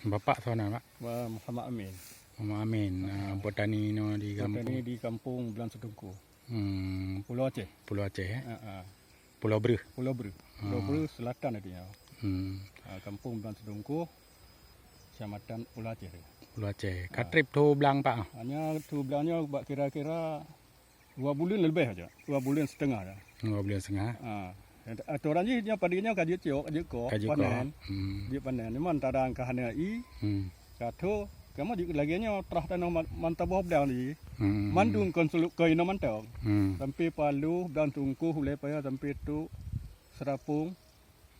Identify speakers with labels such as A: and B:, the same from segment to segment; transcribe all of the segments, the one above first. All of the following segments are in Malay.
A: Bapak sana Pak?
B: Muhammad Amin.
A: Muhammad Amin, petani no di kampung.
B: Petani di kampung Belang Sedungku, Pulau Aceh.
A: Pulau Aceh ya?
B: Ha.
A: Pulau Bru.
B: Pulau Bru. Pulau Bru selatan dia. Kampung Belang Sedungku, Kecamatan Pulau Aceh.
A: Pulau Aceh. Katrip tu belang Pak?
B: Hanya tu belangnya kira-kira 2 bulan lebih aja. 2 bulan setengah dah.
A: 2 bulan setengah.
B: Aturan ni dia padinya kaji ciok, kaji ko, panen. Dia panen. Ni antara angkahana i. Katu kamu di laginya terah tanah mantap belang ni. Mandung konsuluk kau ina mantap. Sampai Palu dan Tungku hulai payah sampai tu Serapung.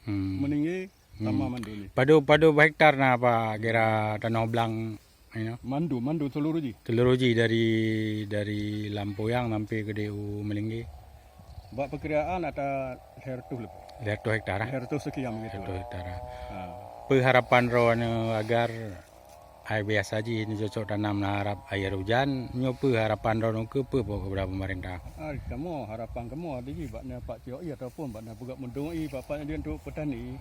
B: Meninggi sama mandu ni.
A: Padu hektar na apa kira tanah belang ini?
B: Mandu seluruh ji.
A: Seluruh ji dari Lampoyang sampai ke DU Melinggi.
B: Buat perkiraan ada hertu lebih.
A: Hertu hektar.
B: Hertu sekian begitu.
A: Hertu hektar. Harapan rohnya agar air biasa ji ni cocok tanam harap air hujan nyope harapan rono ke berapa pemerintah.
B: Kamu harapan kamu ada ji baknya Pak Cioi ataupun baknya budak mendung bapaknya dia untuk petani.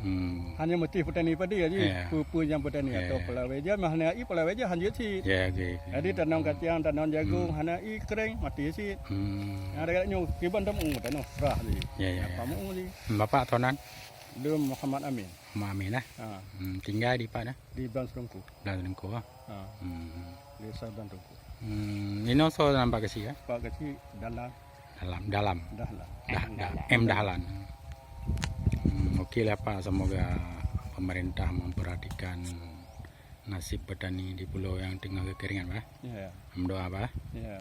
B: Hanya mesti petani padi aja. Pupu yang petani atau pelawai je mahna pelawai je hanya si.
A: Ya okey.
B: Jadi tanam kacang, tanam jagung, hana kering mati si. Ada katanya kiban tamu tanam serah ji.
A: Ya.
B: Kamu ji.
A: Bapak tonan?
B: Dia Muhammad Amin.
A: Muhammad Amin lah. Tinggal di mana?
B: Di Belang Sedungku.
A: Belang Sedungku.
B: Desa Belang Sedungku.
A: Ini so nampak kecil ya?
B: Pak kecil dalam.
A: Dahlan. Dahlan. Okey lah Pak, semoga pemerintah memperhatikan nasib petani di pulau yang tengah kekeringan Pak.
B: Ya.
A: Berdoa Pak.
B: Ya.